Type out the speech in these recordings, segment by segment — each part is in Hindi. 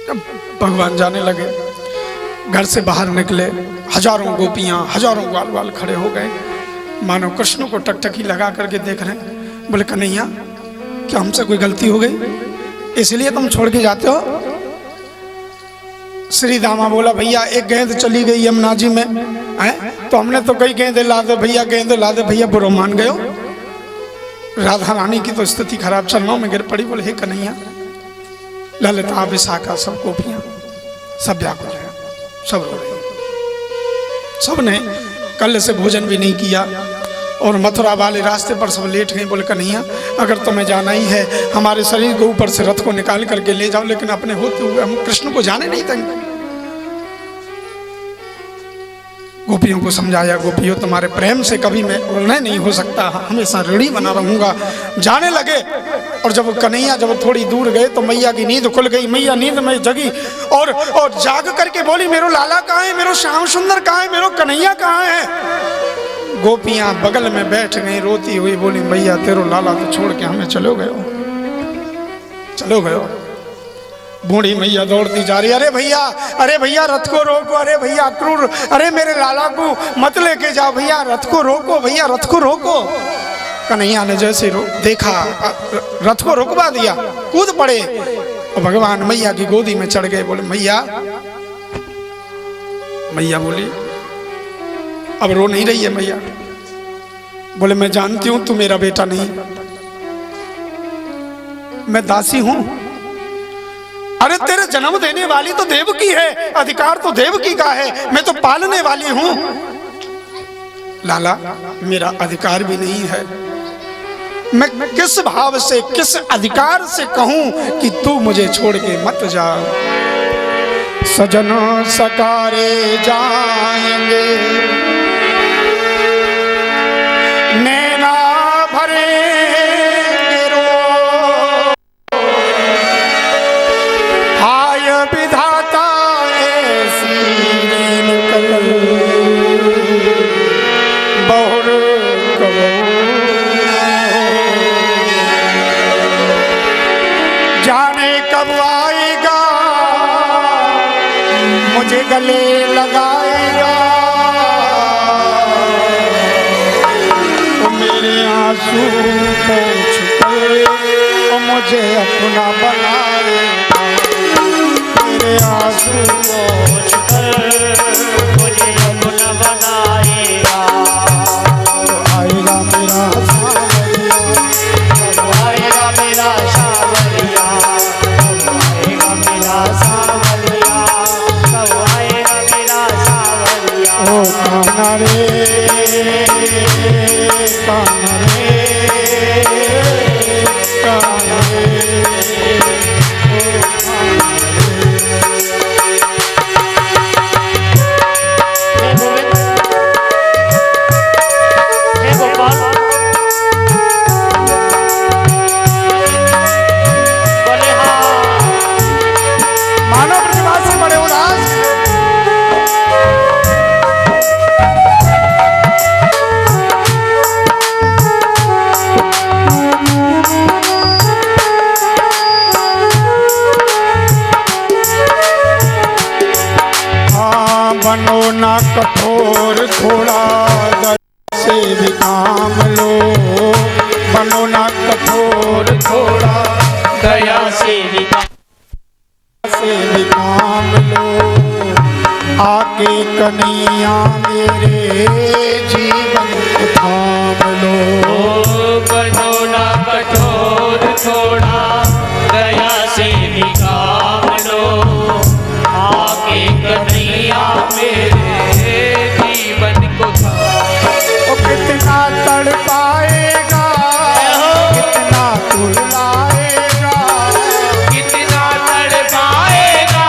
भगवान जाने लगे, घर से बाहर निकले, हजारों गोपियां, हजारों ग्वाल वाल खड़े हो गए, मानो कृष्ण को टकटकी लगा करके देख रहे हैं। बोले कन्हैया क्या हमसे कोई गलती हो गई, इसलिए तुम छोड़ के जाते हो? श्री दामा बोला भैया एक गेंद चली गई यमुना जी में है, तो हमने तो कई गेंदे ला दे भैया, गेंदे ला दे भैया, बुरा मान गए हो। राधा रानी की तो स्थिति खराब, चरणों में गिर पड़ी। बोले हे कन्हैया, ललिता विशाखा सब गोपियां सब व्याकुल हैं, सब रो रही, सब ने कल से भोजन भी नहीं किया और मथुरा वाले रास्ते पर सब लेट गए। बोले कन्हैया अगर तुम्हें जाना ही है, हमारे शरीर के ऊपर से रथ को निकाल करके ले जाओ, लेकिन अपने होते हुए हम कृष्ण को जाने नहीं देंगे। गोपियों को समझाया, गोपियों तुम्हारे प्रेम से कभी मैं उड़ने नहीं हो सकता, हमेशा ऋणी बना रहूंगा। जाने लगे और जब कन्हैया जब थोड़ी दूर गए तो मैया की नींद खुल गई। मैया नींद में जगी और जाग करके बोली मेरो लाला कहाँ है, मेरो श्याम सुंदर कहाँ है, मेरो कन्हैया कहाँ है। गोपियां बगल में बैठ गई रोती हुई, बोली मैया तेरो लाला तो छोड़ के हमें चलो गए, चलो गए। बूढ़ी मैया दौड़ती जा रही, अरे भैया रथ को रोको, अरे भैया अक्रूर, अरे मेरे लाला को मत लेके जाओ भैया, रथ को रोको भैया, रथ को रोको। कन्हैया ने जैसे देखा रथ को रोकवा दिया, कूद पड़े और भगवान मैया की गोदी में चढ़ गए। बोले मैया, मैया बोली अब रो नहीं रही है मैया। बोले मैं जानती हूं तू मेरा बेटा नहीं, मैं दासी हूं। अरे तेरे जन्म देने वाली तो देवकी है, अधिकार तो देवकी का है, मैं तो पालने वाली हूं। लाला मेरा अधिकार भी नहीं है, मैं किस भाव से किस अधिकार से कहूं कि तू मुझे छोड़ के मत जा। सजनों सकारे जाएंगे नैना भरे विधाता ऐसी निकल बहुर कबो, जाने कब आएगा मुझे गले लगाएगा। तो मेरे आंसू पोंछ कर मुझे अपना बनाएगा, मेरे आंसू पोंछ कर मुझे अपना बनाएगा। आएगा मेरा सावरिया, आएगा मेरा सावरिया, आएगा मेरा सावरिया, कब आएगा मेरा सावरिया। ओ कान्हा रे कान्हा रे कान्हा रे। बनो ना कठोर थोड़ा दया से भी काम लो, बनो ना कठोर थोड़ा दया से भी काम लो। आके कन्हैया मेरे जीवन को थाम लो। बनो ना कठोर थोड़ा दया से भी काम लो, आके कन्हैया मेरे जीवन को थाम। कितना तड़पाएगा, कितना तुलाएगा, कितना तड़पाएगा,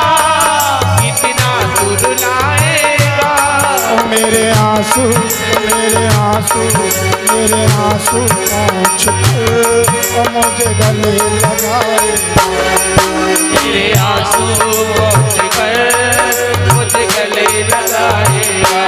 कितना तुलाएगा। मेरे आंसू मेरे आंसू मेरे आंसू पोंछ कर मुझे गले लगाए, मेरे आंसू पोंछ कर मुझे गले लगाएगा।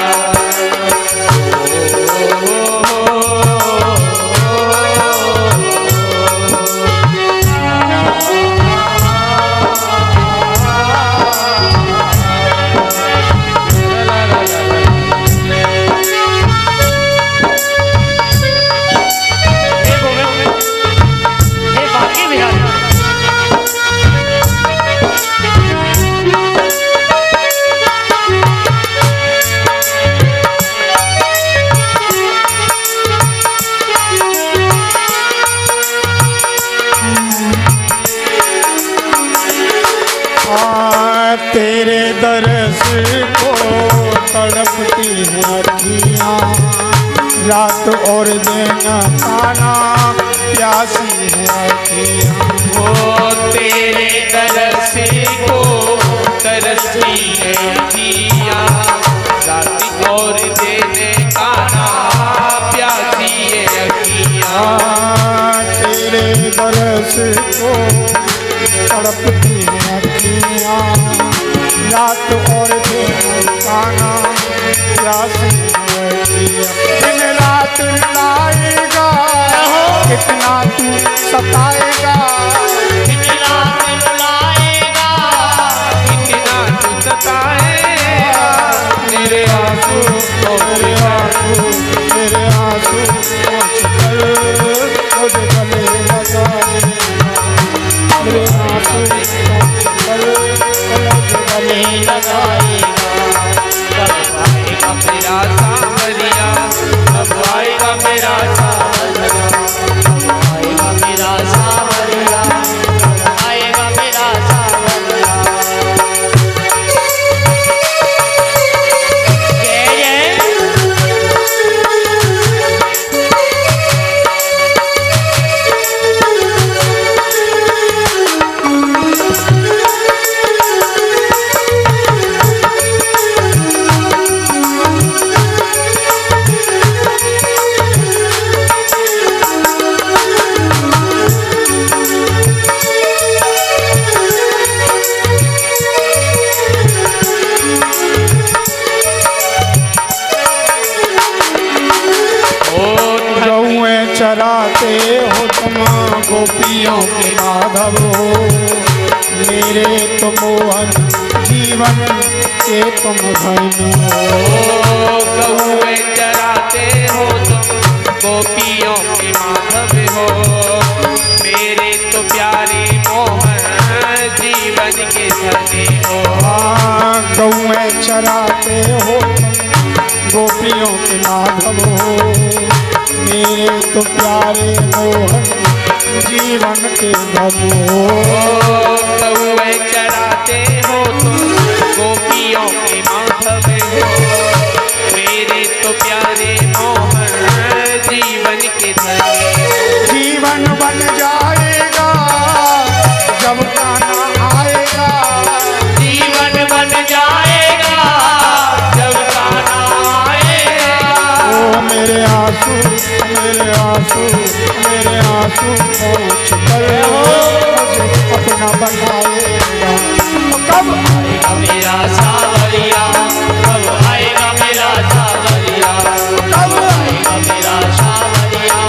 तेरे दर्श को तड़पती है अखियाँ, रात और दिन खाना प्यासी है अखियाँ। ओ तेरे दरस को तरसती है अखियाँ, रात और दिन खाना प्यासी है अखियाँ। तेरे दर्श को तड़पती है अखियाँ, रात और दिन खाना प्यासी है अखियाँ। दिन रात लाएगा कितना तू सताएगा, दिन रात लाएगा कितना तू सताएगा। मेरे आंसू मेरे आंसू मेरे आंसू पहुँच कर मुझ गले लगाएगा, मेरे आंसू पहुँच कर मुझ गले लगाएगा। कब आएगा मेरा सांवरिया, कब आएगा मेरा सांवरिया, कब आएगा मेरा सांवरिया, कब आएगा मेरा सांवरिया। जय जय गौएं चराते हो तुम गोपियों के माधव हो, मेरे तो मोहन जीवन के तुम धन हो। गौएं चराते हो तुम गोपियों के माधव हो, मेरे तो प्यारे मोहन जीवन के धनी हो। गौएं चराते हो गोपियों के माधव हो, मेरे तो प्यारे मोहन जीवन के धन हो। गौएं चराते हो तुम गोपियों के माधव हो, मेरे तो प्यारे मोहन जीवन के धनी। जीवन बन जाएगा जब कान्हा आएगा, जीवन बन जाएगा जब कान्हा आएगा। ओ मेरे आंसू मेरे आंसू मेरे आंसू पहुँच कर मुझे अपना बनाएगा। कब आएगा मेरा सांवरिया, कब आएगा मेरा सांवरिया, कब आएगा मेरा सांवरिया,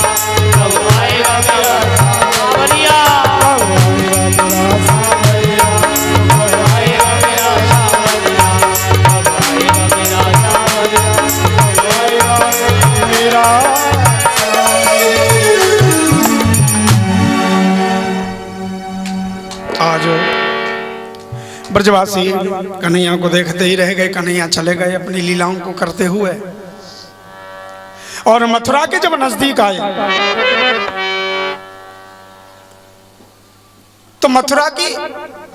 कब आएगा मेरा सांवरिया, कब आएगा मेरा सांवरिया, कब आएगा मेरा सांवरिया, कब आएगा मेरा सांवरिया। मेरा आज ब्रजवासी कन्हैया को देखते ही रह गए। कन्हैया चले गए अपनी लीलाओं को करते हुए, और मथुरा के जब नजदीक आए तो मथुरा की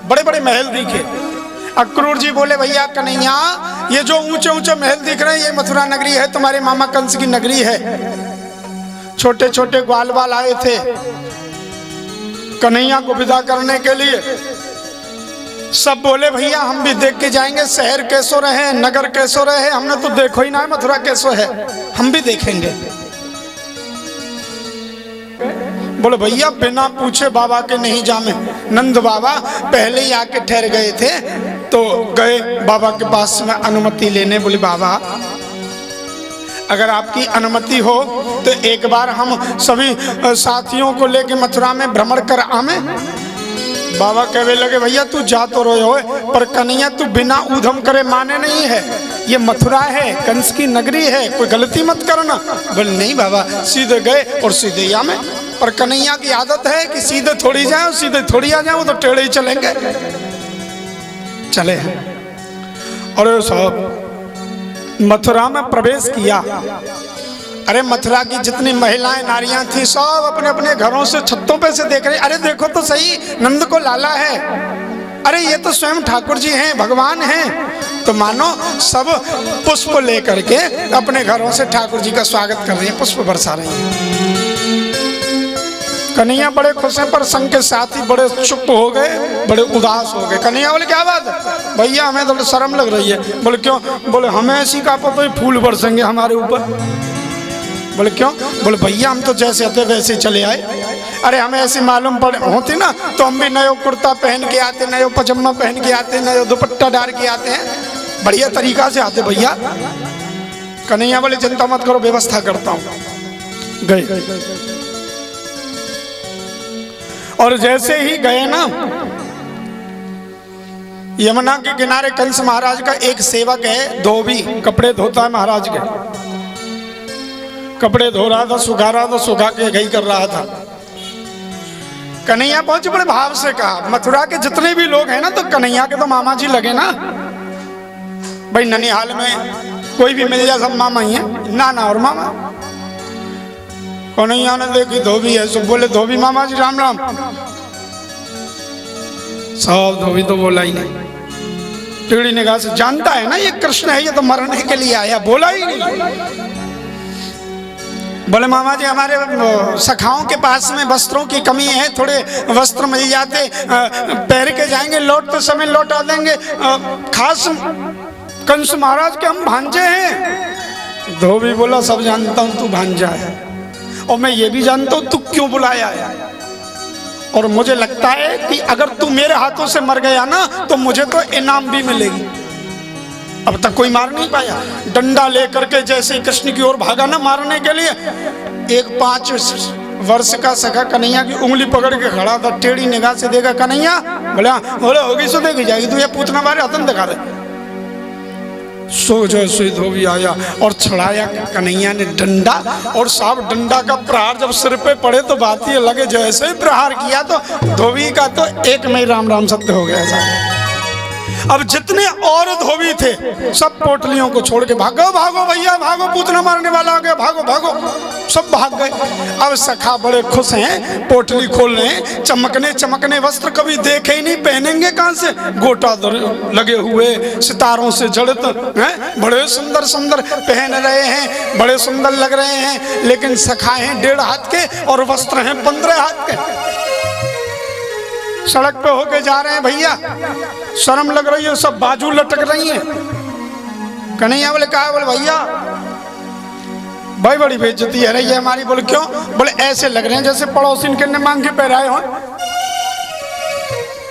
बड़े बड़े महल दिखे। अक्रूर जी बोले, भैया कन्हैया, ये जो ऊंचे ऊंचे महल दिख रहे हैं ये मथुरा नगरी है, तुम्हारे मामा कंस की नगरी है। छोटे छोटे ग्वाल बाल आए थे कन्हैया को विदा करने के लिए। सब बोले, भैया हम भी देख के जाएंगे, शहर कैसो रहे, नगर कैसो रहे, हमने तो देखो ही ना है मथुरा कैसो है, हम भी देखेंगे। बोले, भैया बिना पूछे बाबा के नहीं जामे। नंद बाबा पहले ही आके ठहर गए थे, तो गए बाबा के पास में अनुमति लेने। बोले, बाबा अगर आपकी अनुमति हो तो एक बार हम सभी साथियों को लेके मथुरा में भ्रमण कर आवे। बाबा कहने लगे, भैया तू जा तो रोए हो, पर कन्हैया तू बिना ऊधम करे माने नहीं है, ये मथुरा है, कंस की नगरी है, कोई गलती मत करना। बोले, नहीं बाबा, सीधे गए और सीधे ही आवे। पर कन्हैया की आदत है कि सीधे थोड़ी जाए और सीधे थोड़ी आ जाए, वो तो टेढ़े ही चलेंगे। चले हैं और सब मथुरा में प्रवेश किया। अरे मथुरा की जितनी महिलाएं नारियां थी सब अपने अपने घरों से छतों पे से देख रही। अरे देखो तो सही, नंद को लाला है। अरे ये तो स्वयं ठाकुर जी हैं, भगवान हैं। तो मानो सब पुष्प लेकर के अपने घरों से ठाकुर जी का स्वागत कर रही है, पुष्प बरसा रही है। कन्हैया बड़े खुश हैं, पर संग के साथी बड़े चुप हो गए, बड़े उदास हो गए। कन्हैया बोले क्या बात है भैया, हमें थोड़ी शर्म लग रही है। बोले क्यों? बोले हमें ऐसी का पता ही फूल बरसेंगे हमारे ऊपर। बोले क्यों? बोले भैया हम तो जैसे आते वैसे चले आए। अरे हमें ऐसी मालूम पड़ होती ना तो हम भी नयो कुर्ता पहन के आते, नयो पजामा पहन के आते, नयो दुपट्टा डाल के आते हैं, बढ़िया तरीका से आते भैया। कन्हैया बोले चिंता मत करो, व्यवस्था करता हूं। गए और जैसे ही गए ना, यमुना के किनारे कंस महाराज का एक सेवक है, धोबी, कपड़े धोता है महाराज के। कपड़े धो रहा था, सुखा रहा था, सुखा के घई कर रहा था। कन्हैया पहुंचे, बड़े भाव से कहा, मथुरा के जितने भी लोग हैं ना, तो कन्हैया के तो मामा जी लगे ना भाई। ननिहाल में कोई भी मिल जाए सब मामा ही है, नाना और मामा। कन्हैया ने देखी धोबी है, सब बोले धोबी मामा जी राम राम। सब धोबी तो बोला ही नहीं, टेढ़ी निगाह से, जानता है ना ये कृष्ण है, ये तो मरने के लिए आया, बोला ही नहीं। बोले मामा जी हमारे सखाओं के पास में वस्त्रों की कमी है, थोड़े वस्त्र मिल जाते पहन के जाएंगे, लौटते समय लौटा देंगे। खास कंस महाराज के हम भांजे हैं। धोबी बोला सब जानता हूं तू भांजा है, और मैं ये भी जानता हूं तू क्यों बुलाया है, और मुझे लगता है कि अगर तू मेरे हाथों से मर गया ना तो मुझे तो इनाम भी मिलेगी। अब तक कोई मार नहीं पाया। डंडा लेकर के जैसे ही कृष्ण की ओर भागा ना मारने के लिए, एक 5 वर्ष का सखा कन्हैया की उंगली पकड़ के खड़ा था, टेढ़ी निगाह से देखा कन्हैया, बोले होगी सो देखी जाएगी, तू ये पूछना मारे हथन दिखा दे। सो जैसे धोबी आया और छड़ाया कन्हैया ने डंडा, और साहब डंडा का प्रहार जब सिर पे पड़े तो बात ये लगे, जैसे ही प्रहार किया तो धोबी का तो एक में राम राम सत्य हो गया साहब। अब जितने और धोबी थे सब पोटलियों को छोड़ के भागो, भागो भैया भागो, पूतना मारने वाला आ गया, भागो भागो, सब भाग गए। अब सखा बड़े खुश हैं, पोटली खोल रहे हैं, चमकने चमकने वस्त्र कभी देखे ही नहीं, पहनेंगे कहां से, गोटा लगे हुए सितारों से जड़ित हैं, बड़े सुंदर सुंदर पहन रहे हैं, बड़े सुंदर लग रहे हैं। लेकिन सखा हैं 1.5 हाथ के और वस्त्र हैं 15 हाथ के। सड़क पे होके जा रहे हैं भैया, शर्म लग रही है, सब बाजू लटक रही हैं। कन्हैया बोले कहा? बोले भैया भाई बड़ी बेइज्जती है रही है हमारी। बोले क्यों? बोले ऐसे लग रहे हैं जैसे पड़ोसी के ने मांग के पहराए हो।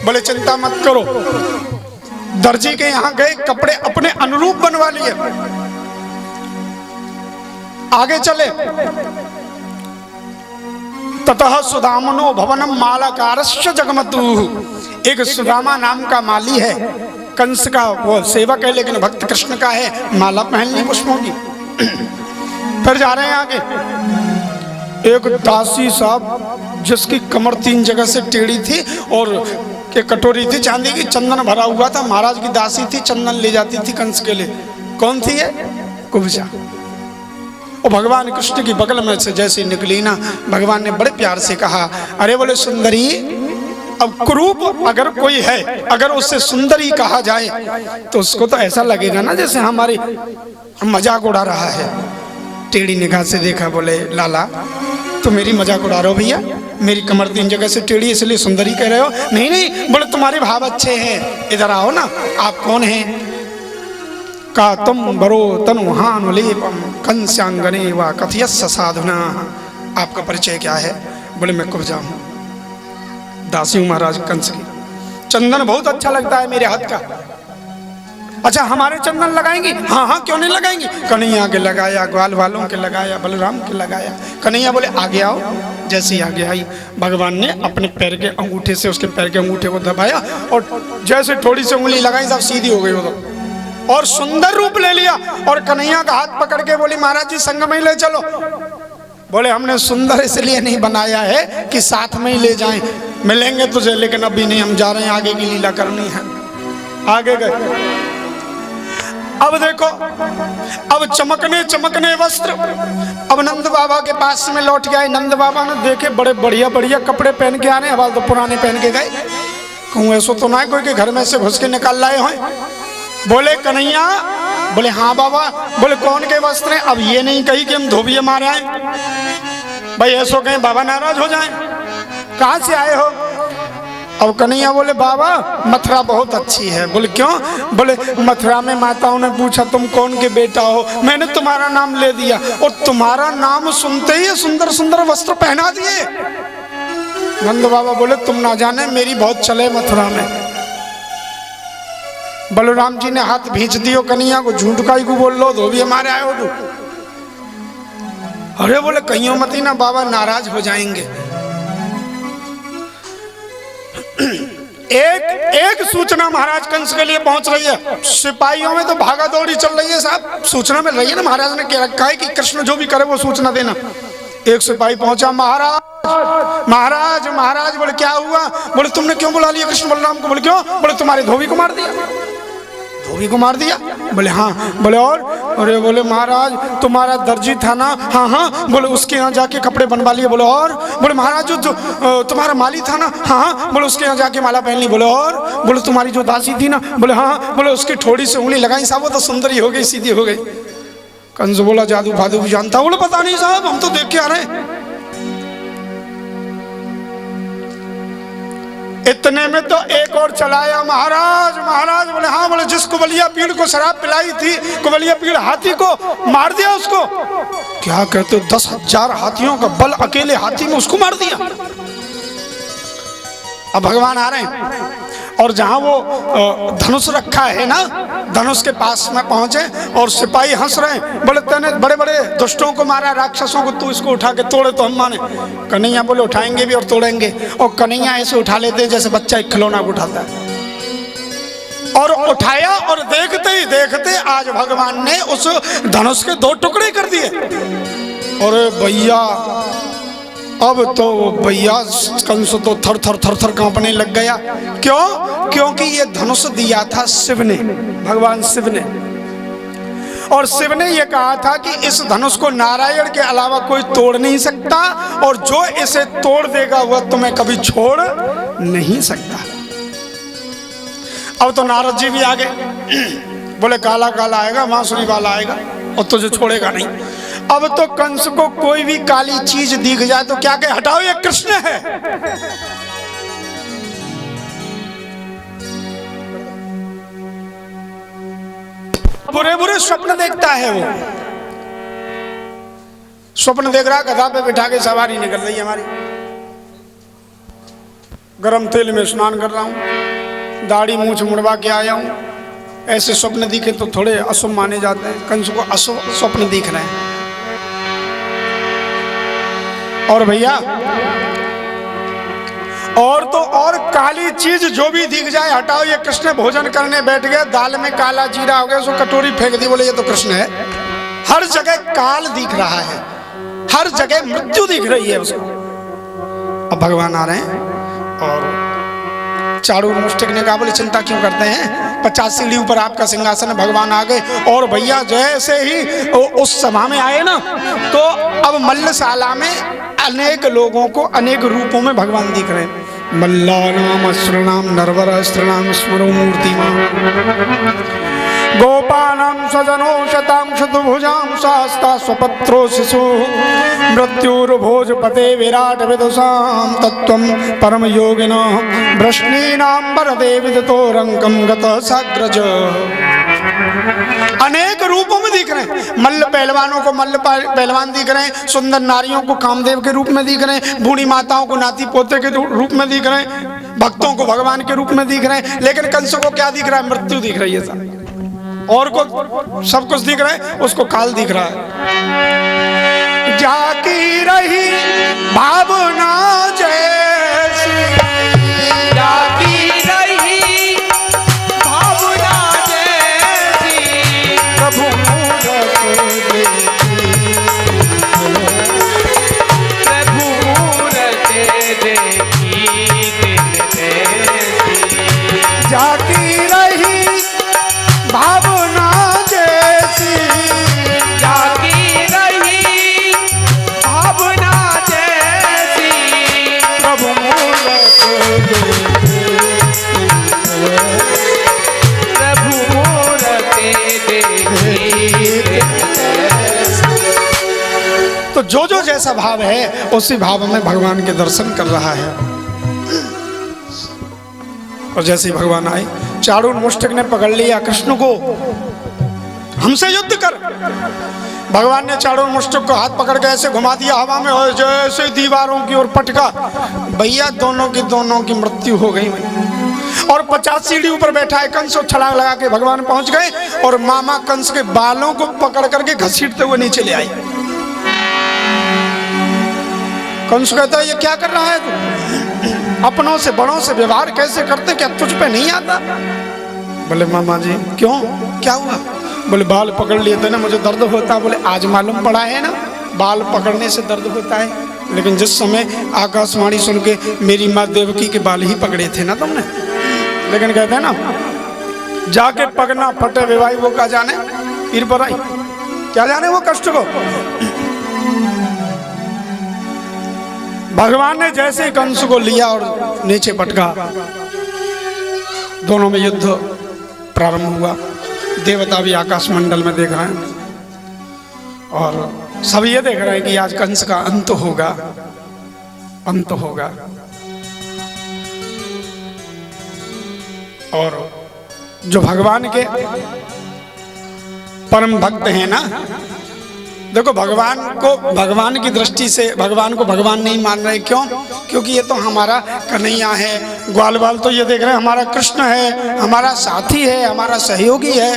बोले चिंता मत करो, दर्जी के यहाँ गए, कपड़े अपने अनुरूप बनवा लिए, आगे चले। ततः सुदामनो भवनम मालाकारश्च जगमतु। एक सुदामा नाम का माली है, कंस का वो सेवक है, लेकिन भक्त कृष्ण का है, माला पहन ली पुष्पों की। फिर जा रहे हैं आगे, एक दासी साहब जिसकी कमर 3 जगह से टेढ़ी थी और एक कटोरी थी चांदी की, चंदन भरा हुआ था, महाराज की दासी थी, चंदन ले जाती थी कंस के लिए। कौन थी ये? कुब्जा। और भगवान कृष्ण की बगल में से जैसे निकली ना, भगवान ने बड़े प्यार से कहा, अरे बोले सुंदरी, अब कुरूप अगर कोई है, अगर उससे सुंदरी कहा जाए तो उसको तो ऐसा लगेगा ना जैसे हमारी मजाक उड़ा रहा है। टेढ़ी निगाह से देखा, बोले लाला तो मेरी मजाक उड़ा रहे हो भैया, मेरी कमर 3 जगह से टेढ़ी इसलिए सुंदरी कह रहे हो? नहीं नहीं, बोले तुम्हारे भाव अच्छे हैं, इधर आओ ना। आप कौन हैं? का तुम बरो तनुहानुलेपम कंस्यांगने व कथयस्स साधुना। आपका परिचय क्या है? बोले मैं कुब्जा हूँ, दासी हूँ महाराज कंस की। चंदन बहुत अच्छा लगता है मेरे हाथ का। अच्छा हमारे चंदन लगाएंगी? हाँ हाँ क्यों नहीं लगाएंगी। कन्हैया के लगाया, ग्वाल वालों के लगाया, बलराम के लगाया। कन्हैया बोले आगे आओ। जैसे ही आगे आई, भगवान ने अपने पैर के अंगूठे से उसके पैर के अंगूठे को दबाया और जैसे थोड़ी सी उंगली लगाई सब सीधी हो गई वो तो, और सुंदर रूप ले लिया। और कन्हैया का हाथ पकड़ के बोली महाराज जी संग में ही ले चलो। बोले हमने सुंदर इसलिए नहीं बनाया है कि साथ में ही ले जाएं, मिलेंगे तुझे, लेकिन अभी नहीं, हम जा रहे हैं, आगे की लीला करनी है। आगे गए। अब देखो, अब चमकने चमकने वस्त्र। अब नंद बाबा के पास में लौट गए। नंद बाबा ने देखे बड़े बढ़िया बढ़िया कपड़े पहन के आ रहे हैं, अब तो पुराने पहन के गए। कहूँ ऐसा तो ना है कोई के घर में से घुस के निकाल लाए हो? बोले कन्हैया, बोले हाँ बाबा। बोले कौन के वस्त्र हैं? अब ये नहीं कही कि हम धोबिये मारे आए, भाई ऐसा कहें बाबा नाराज हो जाए। कहाँ से आए हो? अब कन्हैया बोले बाबा मथुरा बहुत अच्छी है। बोले क्यों? बोले मथुरा में माताओं ने पूछा तुम कौन के बेटा हो, मैंने तुम्हारा नाम ले दिया और तुम्हारा नाम सुनते ही सुंदर सुंदर वस्त्र पहना दिए। नंद बाबा बोले तुम ना जाने मेरी बहुत चले मथुरा में। बलराम जी ने हाथ भींच दियो कन्हैया को, झूठ काई को बोल लो, धोबी हमारे आए हो तू। अरे बोले कहियो मती ना बाबा नाराज हो जाएंगे। एक सूचना महाराज कंस के लिए पहुंच रही है। सिपाहियों में तो भागा दौड़ी चल रही है साहब, सूचना मिल रही है ना, महाराज ने कह रखा है कि कृष्ण जो भी करे वो सूचना देना। एक सिपाही पहुंचा, महाराज महाराज महाराज। बोले क्या हुआ? बोले तुमने क्यों बुला लिया कृष्ण बलराम को? बोले क्यों? बोले तुम्हारे धोबी को मार दिया। धोबी को मार दिया? बोले हाँ। बोले और? अरे बोले महाराज तुम्हारा दर्जी था ना? हाँ हाँ। बोले उसके यहाँ जाके कपड़े बनवा लिए। बोले और? बोले महाराज जो तुम्हारा माली था ना? हाँ हाँ। बोले उसके यहाँ जाके माला पहन ली। बोले और? बोले तुम्हारी जो दासी थी ना? बोले हाँ। बोले उसकी ठोड़ी से उंगली लगाई साहब, वो तो सुंदरी हो गई, सीधी हो गई। कंस बोला जादू फादू भी जानता? बोले पता नहीं साहब, हम तो देख के आ रहे हैं। इतने में तो एक और चलाया, महाराज महाराज। बोले हाँ। बोले जिस कुबलिया पीड़ को शराब पिलाई थी, कुबलिया पीड़ हाथी को मार दिया उसको। क्या कहते हो? 10,000 हाथियों का बल अकेले हाथी में उसको मार दिया। अब भगवान आ रहे हैं और जहां वो धनुष रखा है ना, धनुष के पास में पहुंचे और सिपाही हंस रहे हैं। बोले तूने बड़े बड़े दुष्टों को मारा, राक्षसों को, तू इसको उठा के तोड़े तो हम माने। कन्हैया बोले उठाएंगे भी और तोड़ेंगे। और कन्हैया ऐसे उठा लेते हैं जैसे बच्चा एक खिलौना को उठाता है। और उठाया और देखते ही देखते आज भगवान ने उस धनुष के 2 टुकड़े कर दिए। अरे भैया अब तो भैया कंस तो थर थर थर थर कांपने लग गया। क्यों? क्योंकि ये धनुष दिया था शिव ने, भगवान शिव ने। और शिव ने ये कहा था कि इस धनुष को नारायण के अलावा कोई तोड़ नहीं सकता, और जो इसे तोड़ देगा वह तुम्हें कभी छोड़ नहीं सकता। अब तो नारद जी भी आ गए। बोले काला काला आएगा, बांसुरी वाला आएगा और तुझे छोड़ेगा नहीं। अब तो कंस को कोई भी काली चीज दिख जाए तो क्या कहे? हटाओ ये कृष्ण है। बुरे बुरे स्वप्न देखता है वो। स्वप्न देख रहा, गधा पे बिठा के सवारी निकल रही है हमारी, गरम तेल में स्नान कर रहा हूं, दाढ़ी मूंछ मुड़वा के आया हूं। ऐसे स्वप्न दिखे तो थोड़े अशुभ माने जाते हैं। कंस को अशुभ स्वप्न दिख रहे हैं। और भैया और तो और काली चीज जो भी दिख जाए हटाओ ये कृष्ण। भोजन करने बैठ गए, दाल में काला जीरा हो गया, उसको कटोरी फेंक दी, बोले ये तो कृष्ण है। हर जगह काल दिख रहा है, हर जगह मृत्यु दिख रही है उसको। अब भगवान आ रहे हैं और चारू मुष्टिक ने कहा बोले चिंता क्यों करते हैं, 50 सीढ़ी ऊपर आपका सिंहासन है। भगवान आ गए और भैया जैसे ही उस सभा में आए ना, तो अब मल्लशाला में अनेक लोगों को अनेक रूपों में भगवान दिख रहे हैं। मल्लानाम अस्त्रनाम नरवर अस्त्रनाम स्मरो मूर्तिमा गोपानां स्वजनो शतां शतभुजां शास्ता स्वपत्रो शिशु मृत्युर्भोजपते विराट विदुषां तत्त्वं परम योगिनः वृष्णीनां वरदे विदितो रंगं गतः साग्रज। अनेक रूपों में दिख रहे हैं। मल्ल पहलवानों को मल्ल पहलवान दिख रहे हैं, सुंदर नारियों को कामदेव के रूप में दिख रहे हैं, बूढ़ी माताओं को नाती पोते के रूप में दिख रहे हैं, भक्तों को भगवान के रूप में दिख रहे हैं। लेकिन कंस को क्या दिख रहा है? मृत्यु दिख रही है साहब। और को सब कुछ दिख रहा है, उसको काल दिख रहा है। जाकी रही भावना जैसी, जागी रही भावना जैसी, प्रभु मूरत देखी, प्रभु मूरत देखी तिन ऐसी। जाकी रही भावना जैसी, जागी रही भावना जैसी, प्रभु मूरत देखी, जैसा भाव है उसी भाव में भगवान के दर्शन कर रहा है। और जैसे ही भगवान आए, चाणूर मुष्टिक ने पकड़ लिया कृष्ण को, हमसे युद्ध कर। भगवान ने चाणूर मुष्टिक को हाथ पकड़ के ऐसे घुमा दिया हवा में, और जैसे दीवारों की ओर पटका, भैया दोनों की मृत्यु हो गई। और 50 सीढ़ी ऊपर बैठा है कंस, छलांग लगा के भगवान पहुंच गए और मामा कंस के बालों को पकड़ करके घसीटते हुए नीचे ले आए। कंस कहता है ये क्या कर रहा है तू? अपनों से बड़ों से व्यवहार कैसे करते, क्या तुझ पे नहीं आता? बोले मामा जी क्यों, क्या हुआ? बोले बाल पकड़ लिए थे ना, मुझे दर्द होता। बोले आज मालूम पड़ा है ना, बाल पकड़ने से दर्द होता है, लेकिन जिस समय आकाशवाणी सुन के मेरी माँ देवकी के बाल ही पकड़े थे ना तुमने। लेकिन कहते हैं ना, जाके पगना फटे विवाही वो क्या जाने पीर पर आई, क्या जाने वो कष्ट को। भगवान ने जैसे कंस को लिया और नीचे पटका, दोनों में युद्ध प्रारंभ हुआ। देवता भी आकाश मंडल में देख रहे हैं और सब ये देख रहे हैं कि आज कंस का अंत होगा, अंत होगा। और जो भगवान के परम भक्त हैं ना, देखो भगवान को भगवान की दृष्टि से भगवान को भगवान नहीं मान रहे। क्यों? क्योंकि ये तो हमारा कन्हैया है, ग्वाल बाल तो ये देख रहे हैं हमारा कृष्ण है, हमारा साथी है, हमारा सहयोगी है।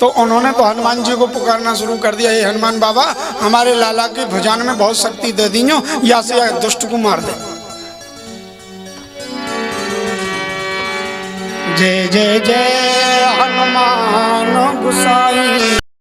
तो उन्होंने तो हनुमान जी को पुकारना शुरू कर दिया, हे हनुमान बाबा हमारे लाला की भुजान में बहुत शक्ति दे दीजिए, या से दुष्ट को मार दे। जय जय जय हनुमान गोसाई।